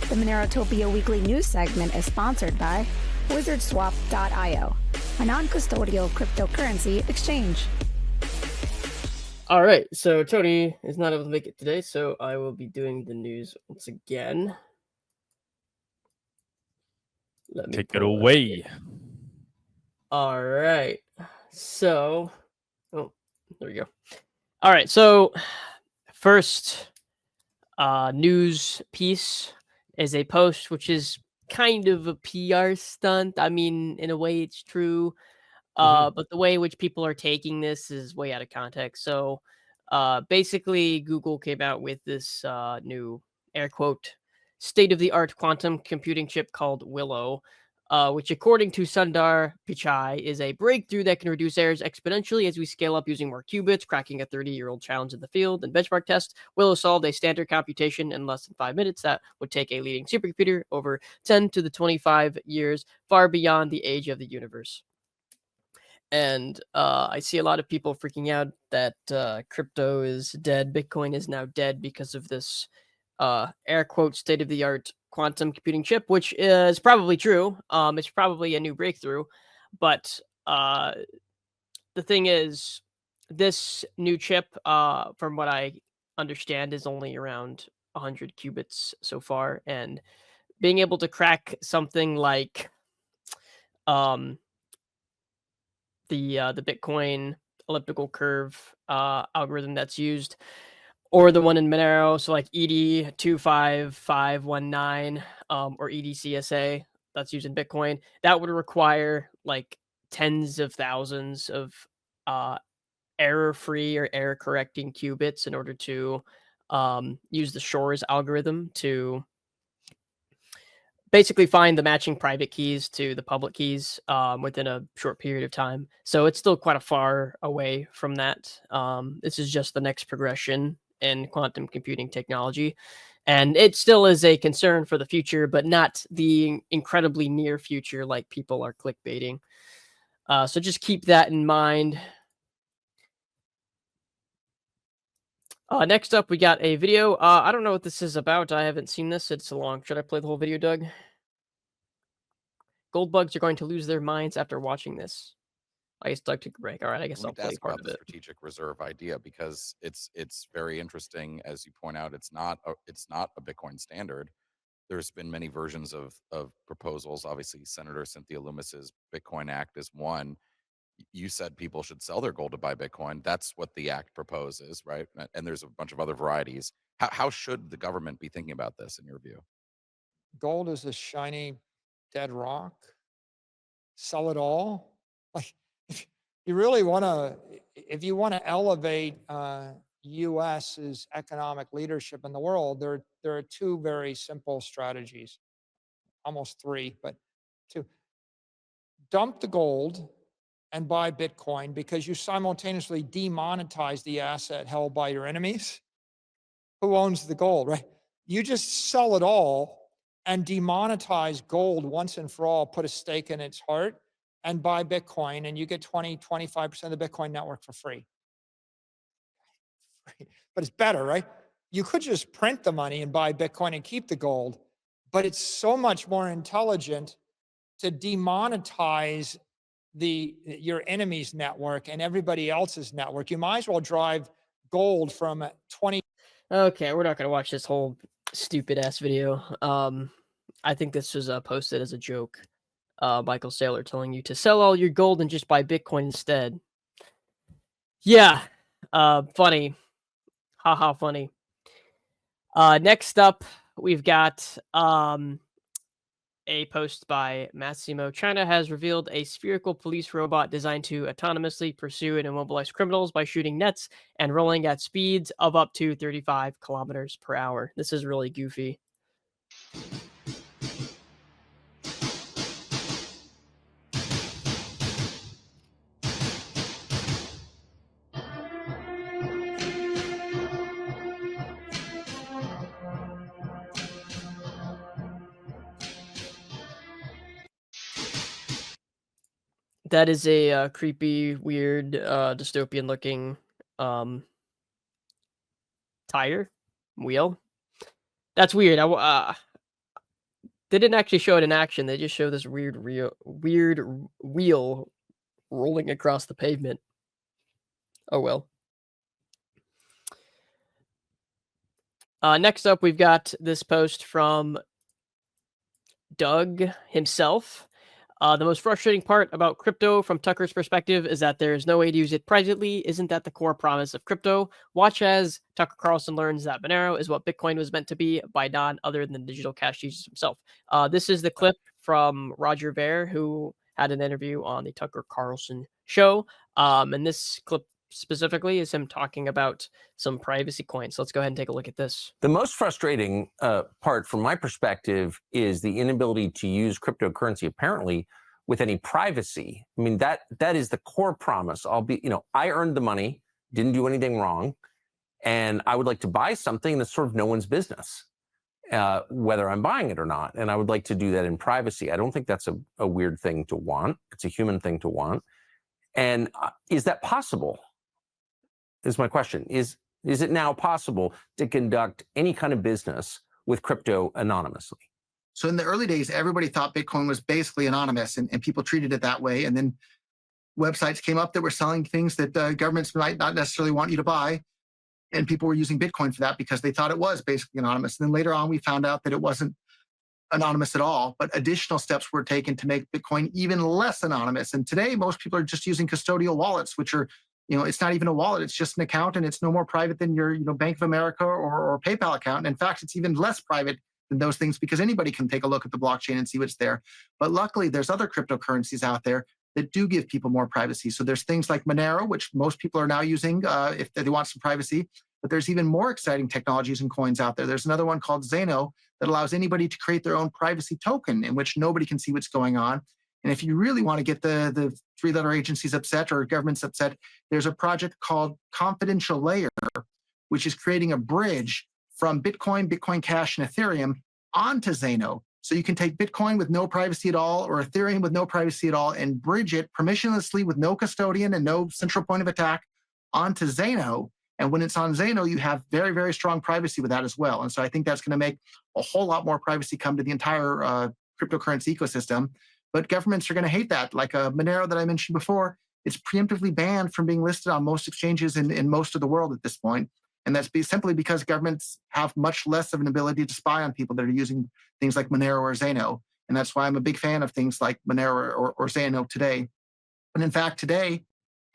The MoneroTopia weekly news segment is sponsored by WizardSwap.io, a non-custodial cryptocurrency exchange. All right, so Tony is not able to make it today, so I will be doing the news once again. Let me take it away. All right, so there we go. All right, so first news piece is a post which is kind of a PR stunt. I mean, in a way, it's true. But the way in which people are taking this is way out of context. So basically, Google came out with this new, air quote, state-of-the-art quantum computing chip called Willow, which according to Sundar Pichai is a breakthrough that can reduce errors exponentially as we scale up using more qubits, cracking a 30-year-old challenge in the field. And benchmark test, Willow solved a standard computation in less than 5 minutes that would take a leading supercomputer over 10 to the 25 years, far beyond the age of the universe. And I see a lot of people freaking out that crypto is dead. Bitcoin is now dead because of this air quote state of the art quantum computing chip, which is probably true. It's probably a new breakthrough, but the thing is, this new chip, from what I understand, is only around 100 qubits so far, and being able to crack something like the Bitcoin elliptical curve algorithm that's used, or the one in Monero, so like ED25519 or EDCSA that's used in Bitcoin, that would require like tens of thousands of error-free or error-correcting qubits in order to use the Shor's algorithm to basically find the matching private keys to the public keys within a short period of time. So it's still quite a far away from that. This is just the next progression in quantum computing technology. And it still is a concern for the future, but not the incredibly near future like people are clickbaiting. So just keep that in mind. Next up, we got a video. I don't know what this is about. I haven't seen this. It's long. Should I play the whole video, Doug? Gold bugs are going to lose their minds after watching this. I guess Doug took a break. All right, I guess I'll play ask part about of the it. strategic reserve idea, because it's very interesting. As you point out, it's not a Bitcoin standard. There's been many versions of proposals. Obviously, Senator Cynthia Lummis's Bitcoin Act is one. You said people should sell their gold to buy Bitcoin. That's what the act proposes, right? And there's a bunch of other varieties. How should the government be thinking about this, in your view? Gold is a shiny, dead rock. Sell it all. Like, if you really want to, if you want to elevate U.S.'s economic leadership in the world, there are two very simple strategies, almost three, but two. Dump the gold and buy Bitcoin, because you simultaneously demonetize the asset held by your enemies. Who owns the gold, right? You just sell it all and demonetize gold once and for all, put a stake in its heart, and buy Bitcoin, and you get 20-25% of the Bitcoin network for free. But it's better, right? You could just print the money and buy Bitcoin and keep the gold, but it's so much more intelligent to demonetize your enemy's network and everybody else's network. You might as well drive gold from 20. Okay, we're not gonna watch this whole stupid ass video. I think this was posted as a joke. Michael Saylor telling you to sell all your gold and just buy Bitcoin instead. Yeah, funny. Haha, funny. Next up, we've got a post by Massimo. China has revealed a spherical police robot designed to autonomously pursue and immobilize criminals by shooting nets and rolling at speeds of up to 35 kilometers per hour. This is really goofy. That is a creepy, weird, dystopian-looking tire wheel. That's weird. They didn't actually show it in action. They just show this weird wheel rolling across the pavement. Oh well. Next up, we've got this post from Doug himself. The most frustrating part about crypto from Tucker's perspective is that there is no way to use it privately. Isn't that the core promise of crypto? Watch as Tucker Carlson learns that Monero is what Bitcoin was meant to be by none other than digital cash users himself. This is the clip from Roger Ver, who had an interview on the Tucker Carlson show. And this clip specifically is him talking about some privacy coins. So let's go ahead and take a look at this. The most frustrating part from my perspective is the inability to use cryptocurrency apparently with any privacy. I mean, that is the core promise. I earned the money, didn't do anything wrong, and I would like to buy something that's sort of no one's business, whether I'm buying it or not. And I would like to do that in privacy. I don't think that's a weird thing to want. It's a human thing to want. And is that possible? Is my question. Is it now possible to conduct any kind of business with crypto anonymously? So in the early days, everybody thought Bitcoin was basically anonymous, and people treated it that way. And then websites came up that were selling things that governments might not necessarily want you to buy. And people were using Bitcoin for that because they thought it was basically anonymous. And then later on, we found out that it wasn't anonymous at all, but additional steps were taken to make Bitcoin even less anonymous. And today, most people are just using custodial wallets, which are, it's not even a wallet, it's just an account, and it's no more private than your, Bank of America or PayPal account. And in fact, it's even less private than those things because anybody can take a look at the blockchain and see what's there. But luckily, there's other cryptocurrencies out there that do give people more privacy. So there's things like Monero, which most people are now using if they want some privacy. But there's even more exciting technologies and coins out there. There's another one called Zeno that allows anybody to create their own privacy token in which nobody can see what's going on. And if you really want to get the three-letter agencies upset or governments upset, there's a project called Confidential Layer, which is creating a bridge from Bitcoin, Bitcoin Cash, and Ethereum onto Zeno. So you can take Bitcoin with no privacy at all or Ethereum with no privacy at all and bridge it permissionlessly with no custodian and no central point of attack onto Zeno. And when it's on Zeno, you have very, very strong privacy with that as well. And so I think that's going to make a whole lot more privacy come to the entire cryptocurrency ecosystem. But governments are going to hate that. Like Monero that I mentioned before, it's preemptively banned from being listed on most exchanges in most of the world at this point. And that's simply because governments have much less of an ability to spy on people that are using things like Monero or Zeno. And that's why I'm a big fan of things like Monero or Zeno today. And in fact, today,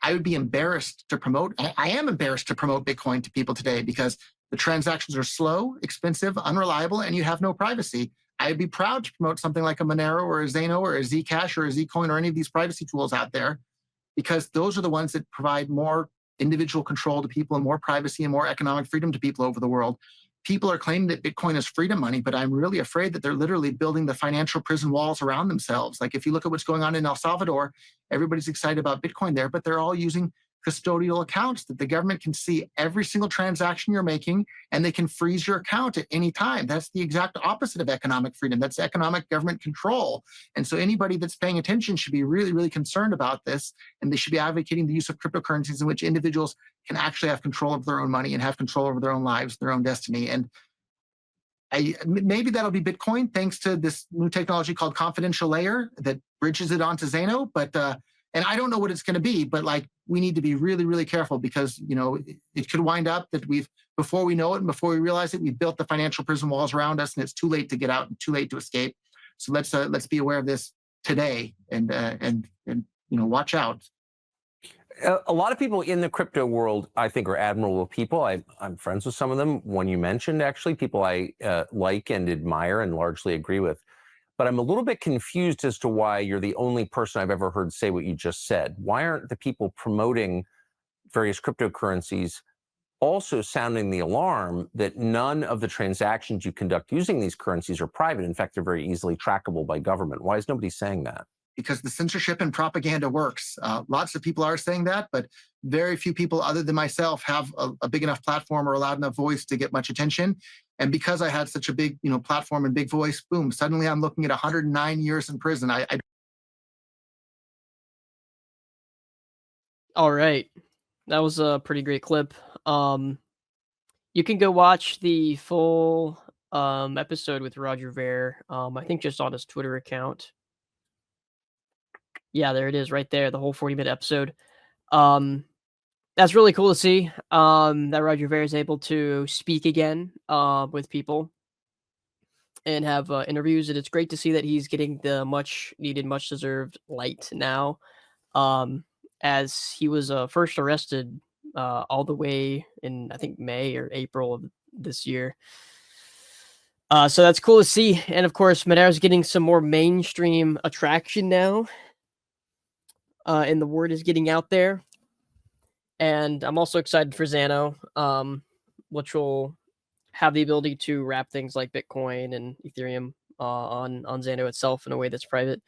I would be embarrassed to promote. I am embarrassed to promote Bitcoin to people today because the transactions are slow, expensive, unreliable, and you have no privacy. I'd be proud to promote something like a Monero or a Zeno or a Zcash or a Zcoin or any of these privacy tools out there, because those are the ones that provide more individual control to people and more privacy and more economic freedom to people over the world. People are claiming that Bitcoin is freedom money, but I'm really afraid that they're literally building the financial prison walls around themselves. Like if you look at what's going on in El Salvador, everybody's excited about Bitcoin there, but they're all using custodial accounts that the government can see every single transaction you're making, and they can freeze your account at any time. That's the exact opposite of economic freedom. That's economic government control. And so anybody that's paying attention should be really, really concerned about this, and they should be advocating the use of cryptocurrencies in which individuals can actually have control of their own money and have control over their own lives, their own destiny. And maybe that'll be Bitcoin thanks to this new technology called Confidential Layer that bridges it onto Zeno. But and I don't know what it's going to be, but like we need to be really, really careful because it could wind up that before we know it and before we realize it, we've built the financial prison walls around us, and it's too late to get out and too late to escape. So let's be aware of this today and watch out. A lot of people in the crypto world, I think, are admirable people. I'm friends with some of them. One you mentioned, actually, people I like and admire and largely agree with. But I'm a little bit confused as to why you're the only person I've ever heard say what you just said. Why aren't the people promoting various cryptocurrencies also sounding the alarm that none of the transactions you conduct using these currencies are private? In fact, they're very easily trackable by government. Why is nobody saying that? Because the censorship and propaganda works. Lots of people are saying that, but very few people other than myself have a big enough platform or a loud enough voice to get much attention. And because I had such a big platform and big voice, boom, suddenly I'm looking at 109 years in prison. All right. That was a pretty great clip. You can go watch the full episode with Roger Ver. I think just on his Twitter account. Yeah, there it is right there, the whole 40-minute episode. That's really cool to see, that Roger Ver is able to speak again, with people and have interviews, and it's great to see that he's getting the much needed, much deserved light now, as he was first arrested all the way in, I think, May or April of this year. So that's cool to see, and of course, Monero's getting some more mainstream attraction now, and the word is getting out there. And I'm also excited for Xano, which will have the ability to wrap things like Bitcoin and Ethereum on Xano itself in a way that's private.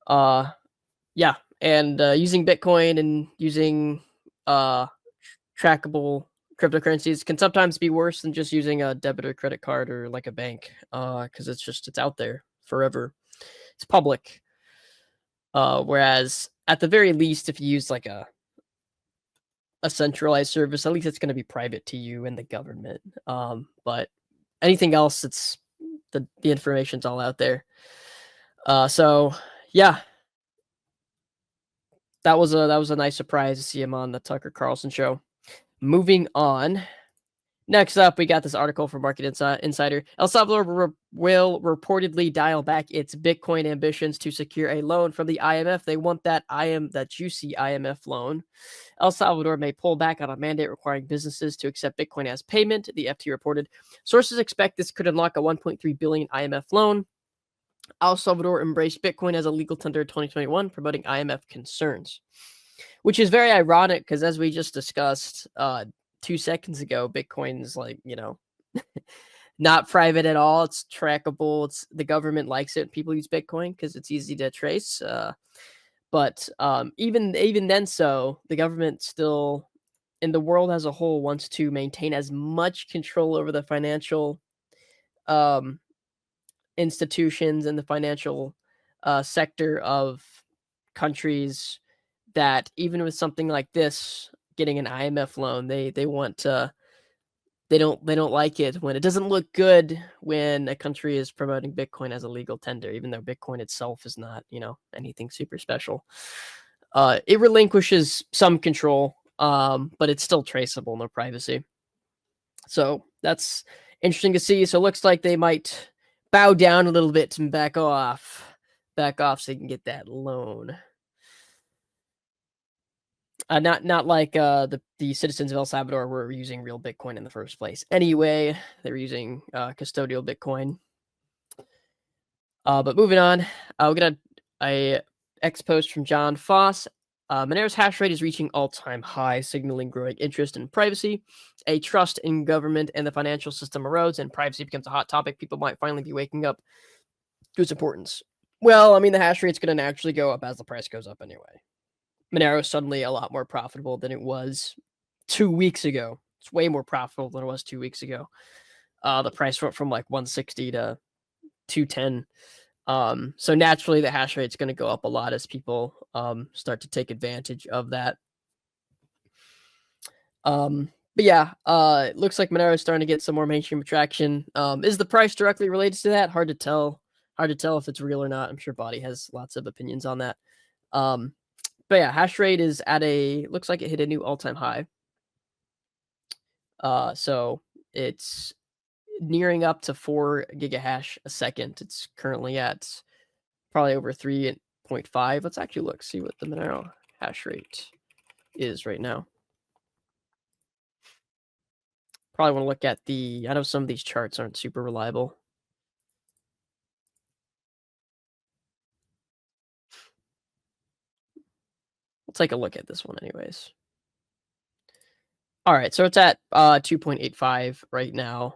Yeah, and using Bitcoin and using trackable cryptocurrencies can sometimes be worse than just using a debit or credit card or like a bank, because it's out there forever. It's public. Whereas at the very least, if you use like a centralized service, at least it's going to be private to you and the government. But anything else, it's the information's all out there. So yeah, that was a nice surprise to see him on the Tucker Carlson show. Moving on. Next up, we got this article from Market Insider. El Salvador will reportedly dial back its Bitcoin ambitions to secure a loan from the IMF. They want that juicy IMF loan. El Salvador may pull back on a mandate requiring businesses to accept Bitcoin as payment, the FT reported. Sources expect this could unlock a $1.3 billion IMF loan. El Salvador embraced Bitcoin as a legal tender in 2021, promoting IMF concerns, which is very ironic because, as we just discussed 2 seconds ago, Bitcoin is like, not private at all. It's trackable. It's the government likes it. People use Bitcoin because it's easy to trace. But even then, so the government still, in the world as a whole, wants to maintain as much control over the financial institutions and the financial sector of countries, that even with something like this, getting an IMF loan, they want to. They don't like it when it doesn't look good when a country is promoting Bitcoin as a legal tender, even though Bitcoin itself is not, anything super special. It relinquishes some control, but it's still traceable, no privacy. So that's interesting to see. So it looks like they might bow down a little bit and back off so you can get that loan. Not like the citizens of El Salvador were using real Bitcoin in the first place. Anyway, they were using custodial Bitcoin. But moving on, we got a X post from John Foss. Monero's hash rate is reaching all-time high, signaling growing interest in privacy. A trust in government and the financial system erodes, and privacy becomes a hot topic. People might finally be waking up to its importance. Well, I mean, the hash rate's going to naturally go up as the price goes up anyway. Monero is suddenly a lot more profitable than it was 2 weeks ago. It's way more profitable than it was 2 weeks ago. The price went from like 160 to 210. So naturally, the hash rate is going to go up a lot as people start to take advantage of that. But yeah, it looks like Monero is starting to get some more mainstream attraction. Is the price directly related to that? Hard to tell. Hard to tell if it's real or not. I'm sure Body has lots of opinions on that. But yeah, hash rate is at looks like it hit a new all-time high. So it's nearing up to 4 gigahash a second. It's currently at probably over 3.5. Let's actually see what the Monero hash rate is right now. Probably want to look at I know some of these charts aren't super reliable. We'll take a look at this one anyways. All right, so it's at 2.85 right now.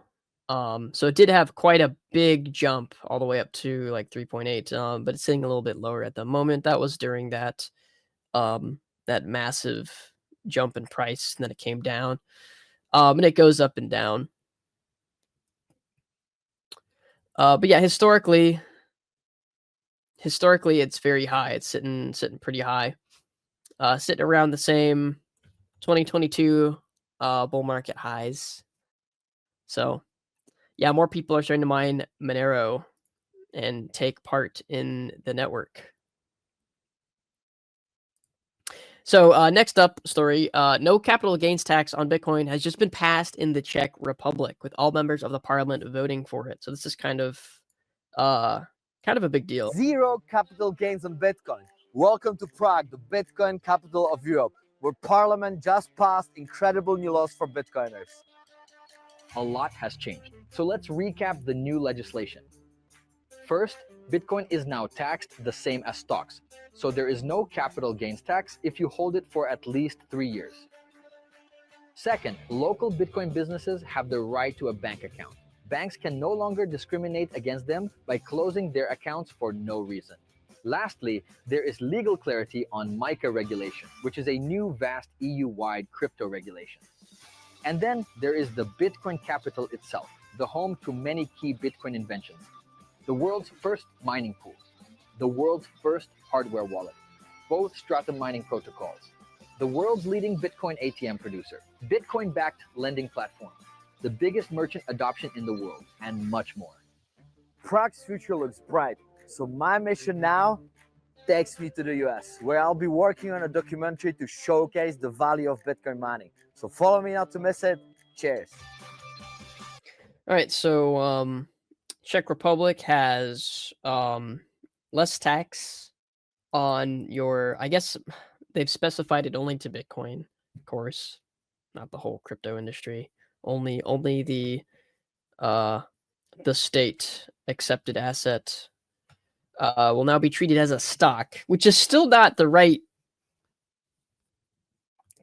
So it did have quite a big jump all the way up to like 3.8, but it's sitting a little bit lower at the moment. That was during that massive jump in price, and then it came down. And it goes up and down. But yeah, historically it's very high. It's sitting pretty high. Sitting around the same 2022 bull market highs. So yeah, more people are starting to mine Monero and take part in the network. So next up story, no capital gains tax on Bitcoin has just been passed in the Czech Republic, with all members of the parliament voting for it. So this is kind of a big deal. Zero capital gains on Bitcoin. Welcome to Prague, the Bitcoin capital of Europe, where Parliament just passed incredible new laws for Bitcoiners. A lot has changed. So let's recap the new legislation. First, Bitcoin is now taxed the same as stocks. So there is no capital gains tax if you hold it for at least 3 years. Second, local Bitcoin businesses have the right to a bank account. Banks can no longer discriminate against them by closing their accounts for no reason. Lastly, there is legal clarity on MiCA regulation, which is a new vast EU-wide crypto regulation. And then there is the Bitcoin capital itself, the home to many key Bitcoin inventions. The world's first mining pool, the world's first hardware wallet, both Stratum mining protocols, the world's leading Bitcoin ATM producer, Bitcoin-backed lending platform, the biggest merchant adoption in the world, and much more. Prague's future looks bright. So my mission now takes me to the US, where I'll be working on a documentary to showcase the value of Bitcoin mining. So follow me not to miss it. Cheers. All right, so Czech Republic has less tax on your, I guess they've specified it only to Bitcoin, of course, not the whole crypto industry. Only the state accepted asset will now be treated as a stock, which is still not the right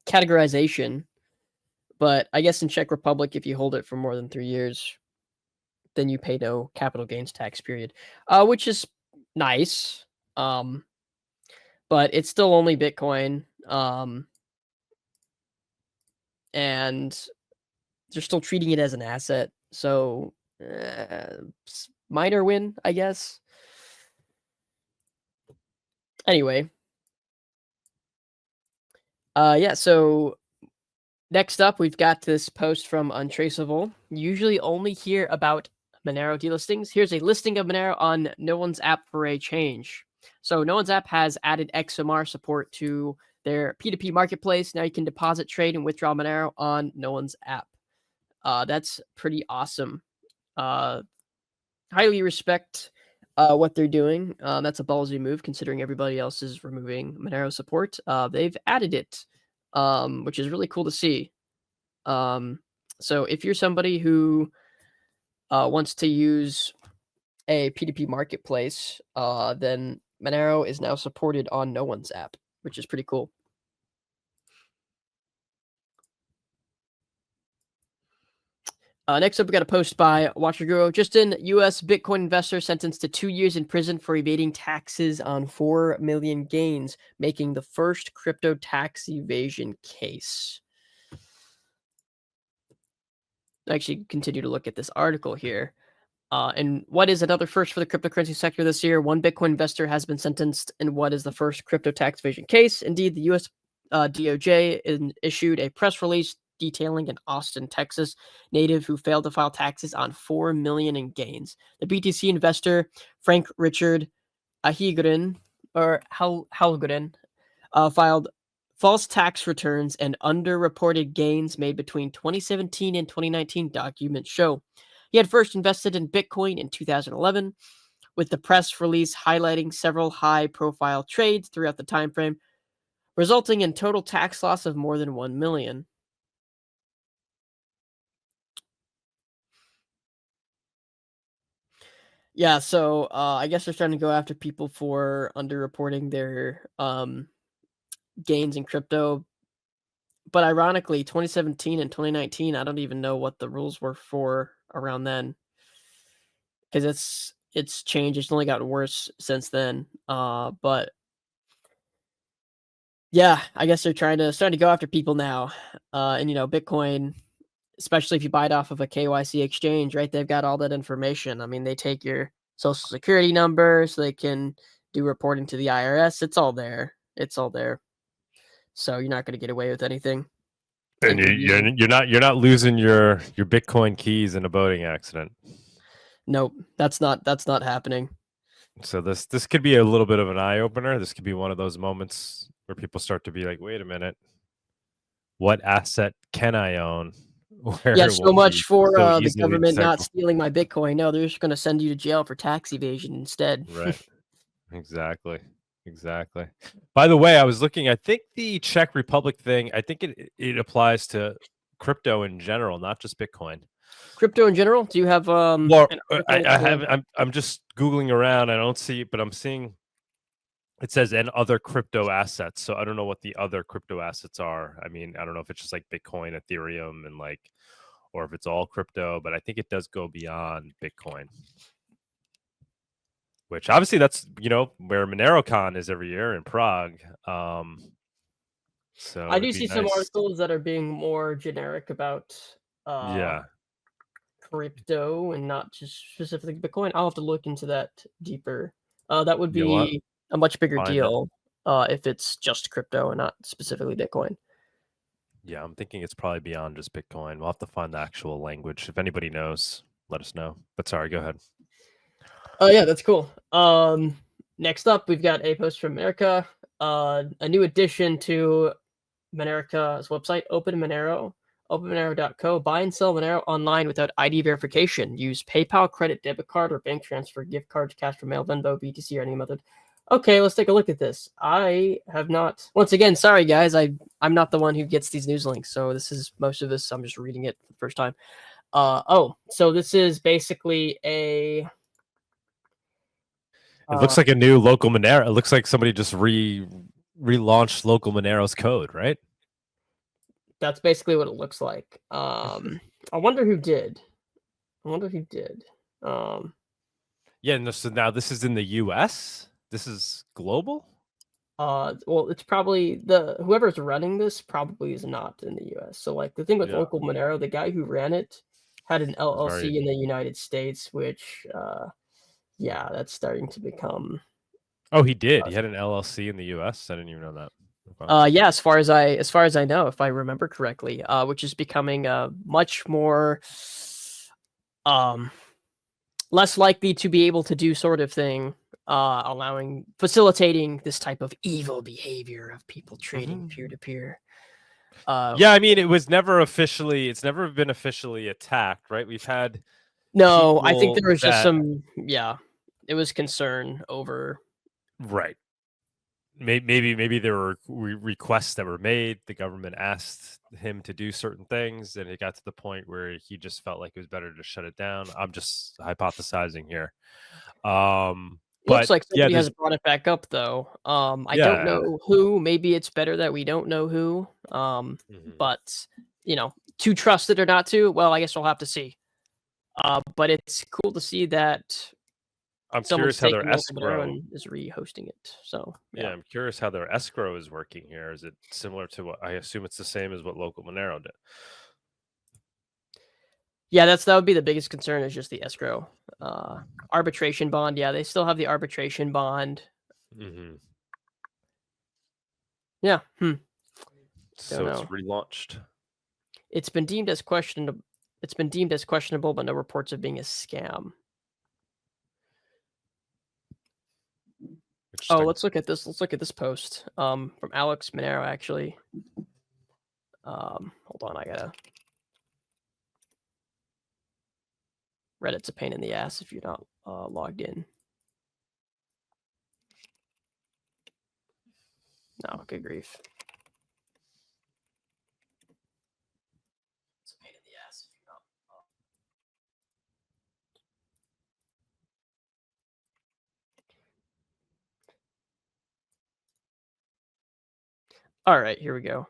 categorization. But I guess in Czech Republic, if you hold it for more than 3 years, then you pay no capital gains tax, period, which is nice. But it's still only Bitcoin. And they're still treating it as an asset. So minor win, I guess. Anyway. Yeah, so next up, we've got this post from Untraceable. You usually only hear about Monero delistings. Here's a listing of Monero on No One's app for a change. So No One's app has added XMR support to their P2P marketplace. Now you can deposit, trade, and withdraw Monero on No One's app. That's pretty awesome. Highly respect what they're doing. That's a ballsy move considering everybody else is removing Monero support. They've added it, which is really cool to see. So if you're somebody who wants to use a P2P marketplace, then Monero is now supported on No One's app, which is pretty cool. Next up, we got a post by Watcher Guru. Justin, U.S. Bitcoin investor sentenced to 2 years in prison for evading taxes on 4 million gains, making the first crypto tax evasion case. I actually continue to look at this article here. And what is another first for the cryptocurrency sector this year? One Bitcoin investor has been sentenced in what is the first crypto tax evasion case. Indeed, the U.S. DOJ issued a press release detailing an Austin, Texas native who failed to file taxes on $4 million in gains. The BTC investor, Frank Richard Halgren, filed false tax returns and underreported gains made between 2017 and 2019, documents show. He had first invested in Bitcoin in 2011, with the press release highlighting several high-profile trades throughout the timeframe, resulting in total tax loss of more than $1 million. Yeah, so I guess they're starting to go after people for underreporting their gains in crypto. But ironically, 2017 and 2019, I don't even know what the rules were for around then, because it's changed. It's only gotten worse since then. But yeah, I guess they're starting to go after people now. And Bitcoin, especially if you buy it off of a KYC exchange, right? They've got all that information. I mean, they take your social security number so they can do reporting to the IRS. It's all there. So you're not going to get away with anything. And you're not losing your Bitcoin keys in a boating accident. Nope, that's not happening. So this could be a little bit of an eye opener. This could be one of those moments where people start to be like, wait a minute, what asset can I own? Where Yeah, it so won't much be for so the easily government not detectable. stealing my Bitcoin. No, they're just going to send you to jail for tax evasion instead. Right. Exactly. Exactly. By the way, I was looking, I think the Czech Republic thing, I think it applies to crypto in general, not just Bitcoin. Crypto in general? Do you have Well, an I article have for- I'm just Googling around. I don't see it, but I'm seeing it says and other crypto assets. So I don't know what the other crypto assets are. I mean, I don't know if it's just like Bitcoin, Ethereum, and like, or if it's all crypto, but I think it does go beyond Bitcoin. Which obviously that's, you know, where MoneroCon is every year in Prague. So I it'd do be see some nice. articles that are being more generic about Yeah. crypto and not just specifically Bitcoin. I'll have to look into that deeper. That would You know what? be a much bigger Find it. deal if it's just crypto and not specifically Bitcoin. Yeah, I'm thinking it's probably beyond just Bitcoin. We'll have to find the actual language. If anybody knows, let us know. But sorry, go ahead. Oh yeah, that's cool. Next up, we've got a post from America. A new addition to Monerica's website, Open Monero, openmonero.co. Buy and sell Monero online without ID verification. Use PayPal, credit, debit card, or bank transfer, gift card, cash for mail, Venmo, BTC, or any method. Okay, let's take a look at this. I have not. Once again, sorry guys, I'm not the one who gets these news links, so this is most of this. I'm just reading it for the first time. So this is basically a. It looks like a new local Monero. It looks like somebody just relaunched local Monero's code, right? That's basically what it looks like. I wonder who did. Yeah, no, so now this is in the US. This is global. Well, it's probably whoever's running this probably is not in the US. So like the thing with Yeah. local Monero, the guy who ran it had an LLC Very- in the United States, which yeah, that's starting to become. Oh, he did. He had an LLC in the US. I didn't even know that. Okay. Yeah, as far as I know, if I remember correctly, which is becoming much more less likely to be able to do sort of thing, facilitating this type of evil behavior of people trading peer to peer. Yeah, I mean, it's never been officially attacked, right? We've had No, I think people there was just that- some. Yeah, it was concern over. right. Maybe there were requests that were made. The government asked him to do certain things, and it got to the point where he just felt like it was better to shut it down. I'm just hypothesizing here. Looks But like yeah, somebody has brought it back up though. I Yeah. don't know who. Maybe it's better that we don't know who. Mhm. But you know, to trust it or not to, well, I guess we'll have to see. But it's cool to see that I'm someone's curious how their taking local Monero escrow. and is re-hosting it. So Yeah, I'm curious how their escrow is working here. Is it similar to what I assume it's the same as what local Monero did? yeah, that would be the biggest concern is just the escrow. Arbitration bond. Yeah, they still have the arbitration bond. Mm-hmm. Yeah. So it's know. relaunched. It's been deemed as questionable. It's been deemed as questionable, but no reports of being a scam. Oh, let's look at this. Let's look at this post from Alex Monero, actually. Hold on, I gotta. Reddit's a pain in the ass if you're not logged in. No, good grief. It's a pain in the ass if you're not. All right, here we go.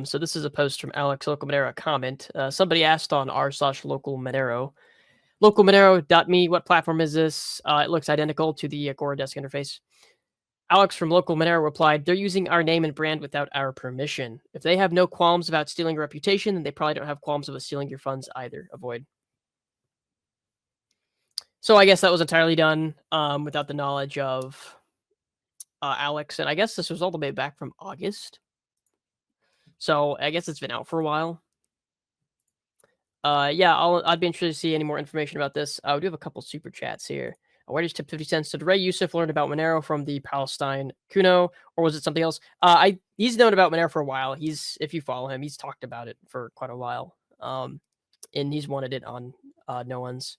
So this is a post from Alex Local Monero comment. Somebody asked on r/local Monero. Localmonero.me, what platform is this? It looks identical to the Agora desk interface. Alex from Local Monero replied, they're using our name and brand without our permission. If they have no qualms about stealing your reputation, then they probably don't have qualms about stealing your funds either. Avoid. So I guess that was entirely done without the knowledge of Alex. And I guess this was all the way back from August. So I guess it's been out for a while. Yeah, I'd be interested to see any more information about this. We do have a couple super chats here. Writers tip 50 cents. Did Ray Yusuf learn about Monero from the Palestine Kuno, or was it something else? He's known about Monero for a while. If you follow him, he's talked about it for quite a while. And he's wanted it on no one's.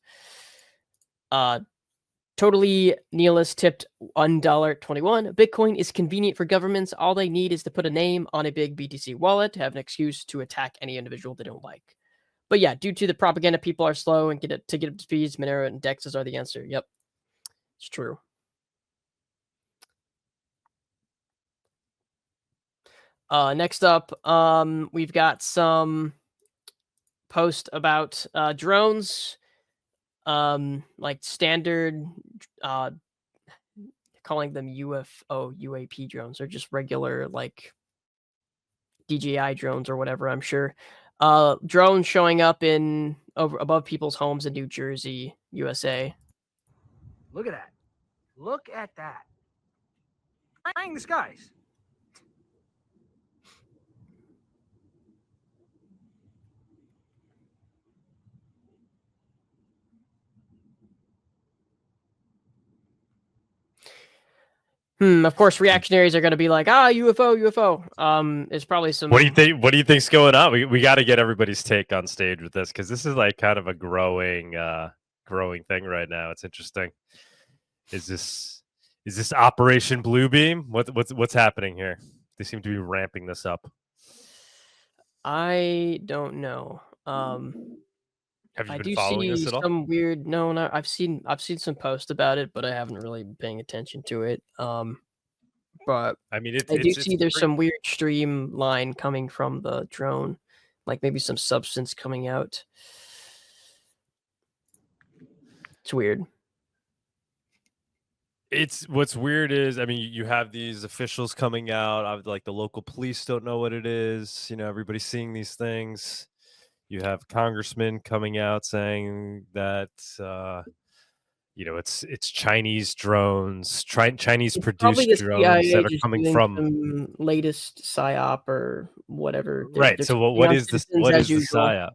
Totally nihilist tipped $1.21. Bitcoin is convenient for governments. All they need is to put a name on a big BTC wallet to have an excuse to attack any individual they don't like. But yeah, due to the propaganda, people are slow and get up to speeds. Monero and DEXs are the answer. Yep, it's true. Next up, we've got some post about drones, like standard, calling them UAP drones, or just regular like DJI drones or whatever. I'm sure. Drones showing up above people's homes in New Jersey, USA. Look at that. Look at that. Flying the skies. Of course, reactionaries are going to be like, UFO. It's probably some. What do you think? What do you think's going on? We got to get everybody's take on stage with this, because this is like kind of a growing thing right now. It's interesting. Is this Operation Bluebeam? What's happening here? They seem to be ramping this up. I don't know. Have you I been do following see this at all? some weird. No, I've seen some posts about it, but I haven't really been paying attention to it. But I mean, I do see there's some weird streamline coming from the drone, like maybe some substance coming out. It's weird. What's weird is, I mean, you have these officials coming out, like the local police don't know what it is. Everybody's seeing these things. You have congressmen coming out saying that it's Chinese drones, Chinese Probably produced the drones CIA that are just coming doing from some latest psyop or whatever. right. So what is this? What is the psyop?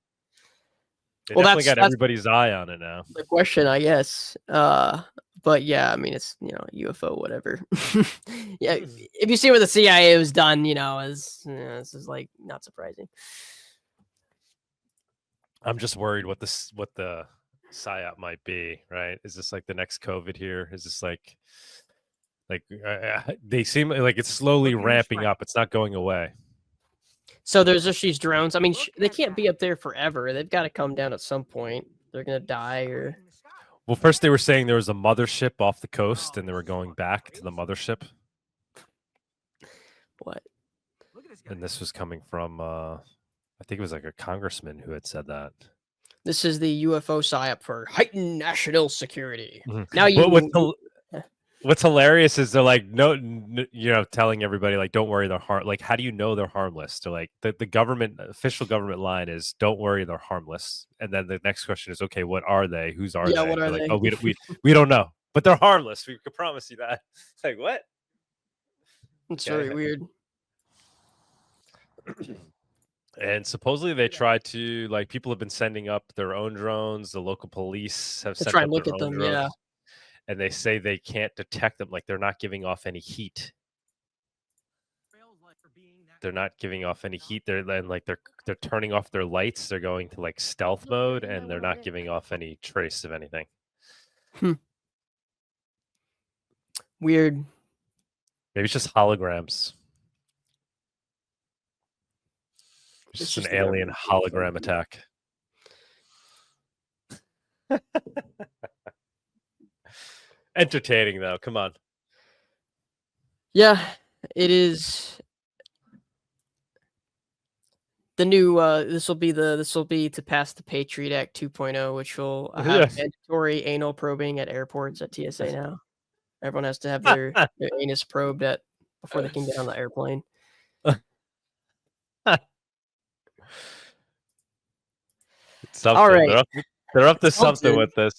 They Well, definitely got that's everybody's eye on it now. the question, I guess. But yeah, I mean, it's UFO, whatever. Yeah, if you see what the CIA was done, this is like not surprising. I'm just worried what the psyop might be. Right? Is this like the next COVID here? Is this like they seem like it's slowly ramping up? It's not going away. So there's just these drones. I mean, they can't be up there forever. They've got to come down at some point. They're gonna die or. Well, first they were saying there was a mothership off the coast, and they were going back to the mothership. What? And this was coming from, I think it was like a congressman who had said that. This is the UFO psyop for heightened national security. Mm-hmm. Now what's hilarious is they're like, telling everybody like, don't worry, they're like, how do you know they're harmless? They're like, the official government line is, don't worry, they're harmless. And then the next question is, okay, what are they? Whose are they? What are they? Like, oh, we don't know, but they're harmless. We can promise you that. It's like, what? It's very weird. And supposedly they try to, like, people have been sending up their own drones. The local police have sent up look their at own them, drones. yeah. And they say they can't detect them. Like, they're not giving off any heat. They're not giving off any heat. They're turning off their lights. They're going to like stealth mode, and they're not giving off any trace of anything. Weird. Maybe it's just holograms. It's just an alien hologram attack. Entertaining though. Come on. Yeah, it is. The new this will be to pass the Patriot Act 2.0, which will have mandatory anal probing at airports at TSA now. Everyone has to have their anus probed before they can get on the airplane. Something. All right. They're up to something with this.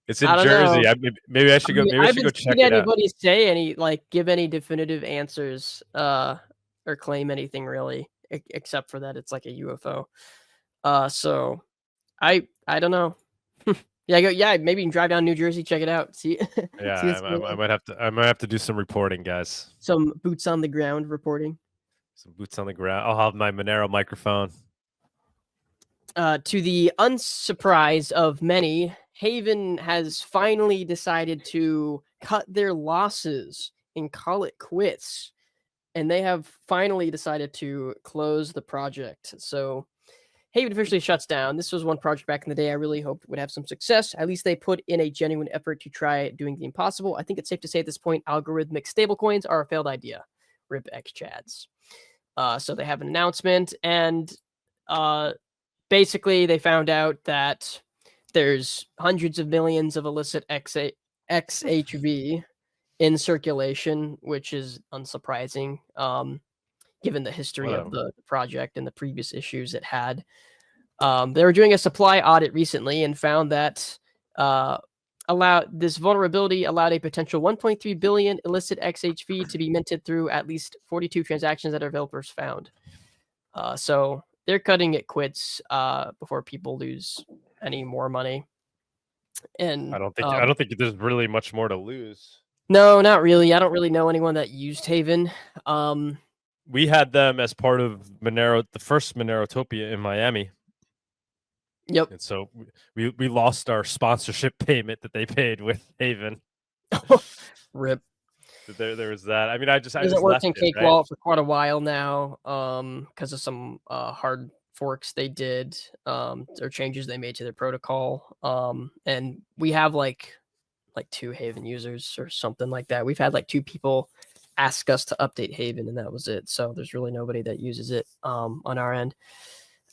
It's in Jersey. Maybe I should go. Maybe I should go check it out. Anybody say give any definitive answers or claim anything really, except for that it's like a UFO. So I don't know. Yeah, maybe you can drive down New Jersey, check it out, see Yeah, see what's going I on. might have to do some reporting, guys. Some boots on the ground reporting. Some boots on the ground. I'll have my Monero microphone. To the unsurprise of many, Haven has finally decided to cut their losses and call it quits. And they have finally decided to close the project. So Haven officially shuts down. This was one project back in the day I really hoped would have some success. At least they put in a genuine effort to try doing the impossible. I think it's safe to say at this point, algorithmic stablecoins are a failed idea. RIP XChads. So they have an announcement, and basically they found out that there's hundreds of millions of illicit XHV in circulation, which is unsurprising, given the history of the project and the previous issues it had. They were doing a supply audit recently and found that this vulnerability allowed a potential 1.3 billion illicit XHV to be minted through at least 42 transactions that our developers found. So they're cutting it quits before people lose any more money. And I don't think there's really much more to lose. No, not really. I don't really know anyone that used Haven. We had them as part of Monero, the first MoneroTopia in Miami. Yep. And so we lost our sponsorship payment that they paid with Haven. RIP. There was that. I mean, I just worked left in it, Cake right? Wallet for quite a while now, because of some hard forks they did, or changes they made to their protocol. And we have like 2 Haven users or something like that. We've had like 2 people ask us to update Haven, and that was it. So there's really nobody that uses it on our end.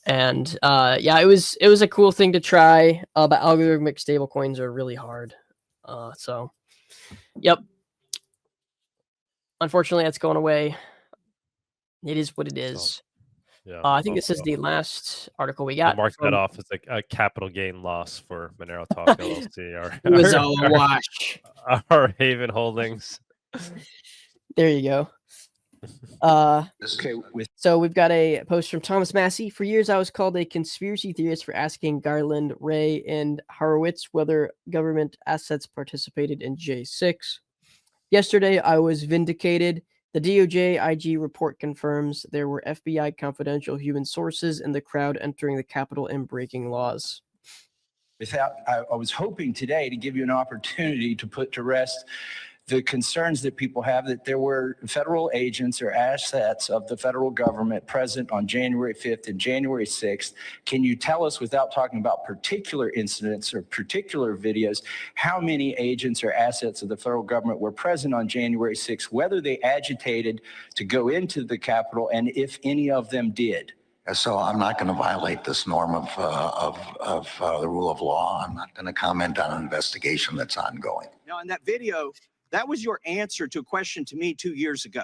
And yeah, it was a cool thing to try, but algorithmic stablecoins are really hard. So yep. Unfortunately, that's going away. It is what it is. So, yeah, I think this is the last article we We'll got. mark that off as a capital gain loss for MoneroTopia LLC. It was a wash. Our Haven holdings. There you go. So we've got a post from Thomas Massey. For years, I was called a conspiracy theorist for asking Garland, Ray, and Horowitz whether government assets participated in J6. Yesterday, I was vindicated. The DOJ IG report confirms there were FBI confidential human sources in the crowd entering the Capitol and breaking laws. I was hoping today to give you an opportunity to put to rest the concerns that people have that there were federal agents or assets of the federal government present on January 5th and January 6th. Can you tell us, without talking about particular incidents or particular videos, how many agents or assets of the federal government were present on January 6th, whether they agitated to go into the Capitol, and if any of them did? So I'm not going to violate this norm of the rule of law. I'm not going to comment on an investigation that's ongoing. Now, in that video, that was your answer to a question to me 2 years ago.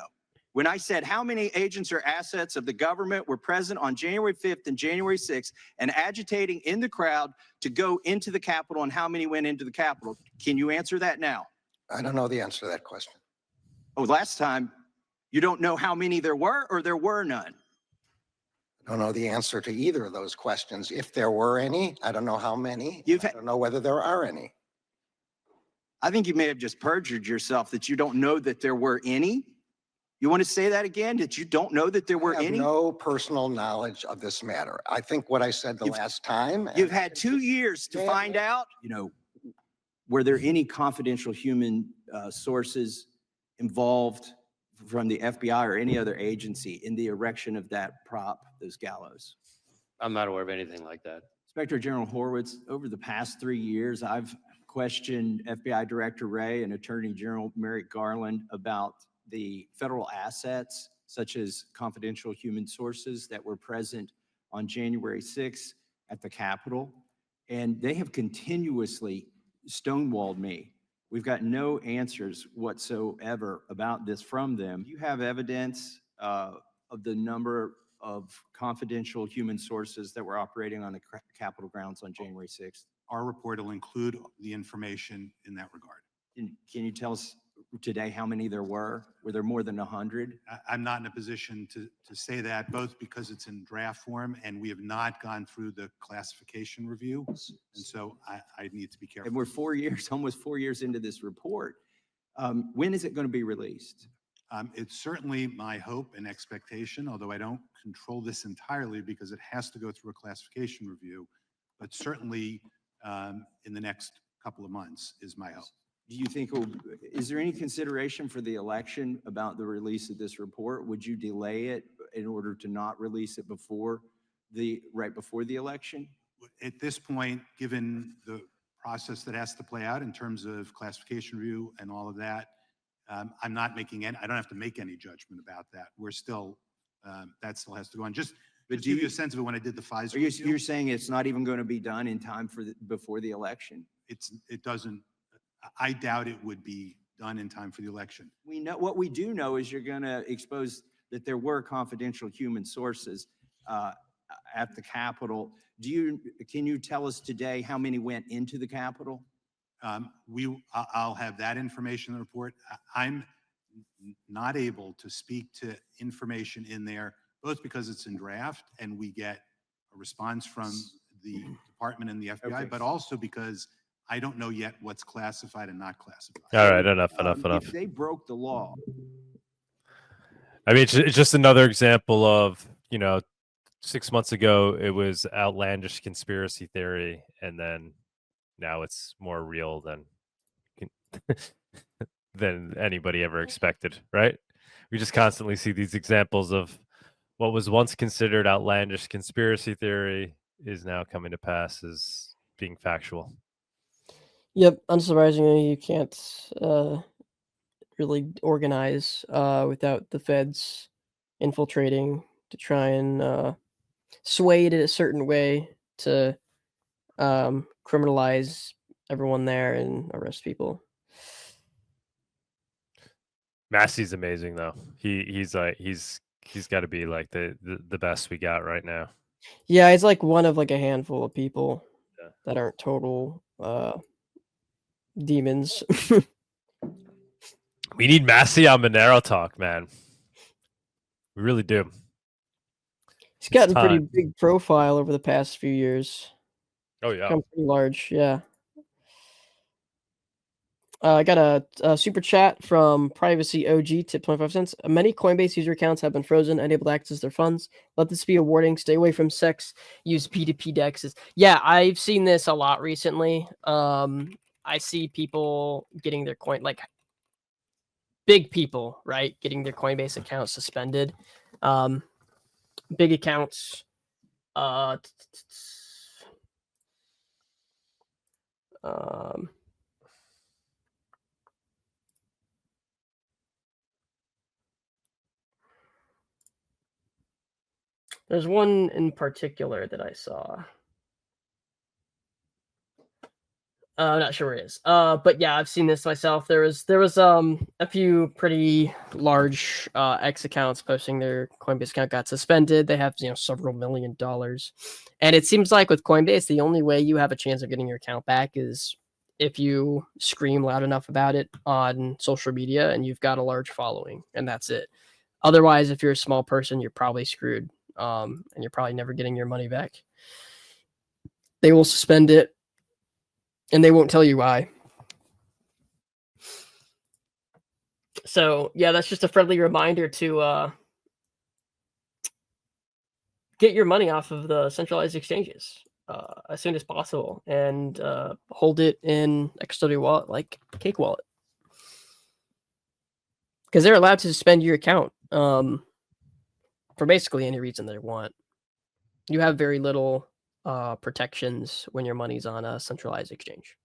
When I said how many agents or assets of the government were present on January 5th and January 6th and agitating in the crowd to go into the Capitol, and how many went into the Capitol. Can you answer that now? I don't know the answer to that question. Oh, last time, you don't know how many there were, or there were none? I don't know the answer to either of those questions. If there were any, I don't know how many. I don't know whether there are any. I think you may have just perjured yourself that you don't know that there were any. You want to say that again, that you don't know that there were any? I have no personal knowledge of this matter. I think what I said the last time. You've had 2 years to find out. You know, were there any confidential human sources involved from the FBI or any other agency in the erection of that prop, those gallows? I'm not aware of anything like that. Inspector General Horowitz, over the past 3 years, I've questioned FBI Director Ray and Attorney General Merrick Garland about the federal assets, such as confidential human sources that were present on January 6th at the Capitol. And they have continuously stonewalled me. We've got no answers whatsoever about this from them. You have evidence of the number of confidential human sources that were operating on the Capitol grounds on January 6th. Our report will include the information in that regard. Can you tell us today how many there were? Were there more than 100? I'm not in a position to say that, both because it's in draft form and we have not gone through the classification review. And so I need to be careful. And we're 4 years, almost 4 years into this report. When is it going to be released? It's certainly my hope and expectation, although I don't control this entirely because it has to go through a classification review, but certainly in the next couple of months is my hope. Do you think, is there any consideration for the election about the release of this report? Would you delay it in order to not release it right before the election? At this point, given the process that has to play out in terms of classification review and all of that, I'm not making any, I don't have to make any judgment about that. We're still, that still has to go on. Just to give you a sense of it, when I did the Pfizer review, you're saying it's not even going to be done in time for before the election? It doesn't, I doubt it would be done in time for the election. We know, what we do know is you're going to expose that there were confidential human sources at the Capitol. Can you tell us today how many went into the Capitol? I'll have that information in the report. I'm not able to speak to information in there, both because it's in draft and we get a response from the department and the FBI, Okay. but also because I don't know yet what's classified and not classified. All right, enough. If they broke the law. I mean, it's just another example of, 6 months ago it was outlandish conspiracy theory, and then now it's more real than anybody ever expected, right? We just constantly see these examples of what was once considered outlandish conspiracy theory is now coming to pass as being factual. Yep, unsurprisingly, you can't really organize without the feds infiltrating to try and sway it in a certain way to criminalize everyone there and arrest people. Massey's amazing though. He's got to be like the best we got right now. Yeah, he's like one of like a handful of people that aren't total demons. We need Massey on Monero Talk, man. We really do. He's gotten a pretty big profile over the past few years. Oh yeah, become pretty large. Yeah. I got a super chat from Privacy OG, tip 25 cents. Many Coinbase user accounts have been frozen, unable to access their funds. Let this be a warning. Stay away from sex. Use P2P dexes. Yeah, I've seen this a lot recently. I see people getting their coin, like big people, right? Getting their Coinbase accounts suspended. Big accounts. There's one in particular that I saw. I'm not sure where it is. But yeah, I've seen this myself. There was a few pretty large X accounts posting their Coinbase account got suspended. They have several $1 million, and it seems like with Coinbase, the only way you have a chance of getting your account back is if you scream loud enough about it on social media and you've got a large following, and that's it. Otherwise, if you're a small person, you're probably screwed, and you're probably never getting your money back. They will suspend it. And they won't tell you why. So, yeah, that's just a friendly reminder to get your money off of the centralized exchanges as soon as possible and hold it in a custodial wallet like Cake Wallet. Because they're allowed to suspend your account for basically any reason they want. You have very little protections when your money's on a centralized exchange.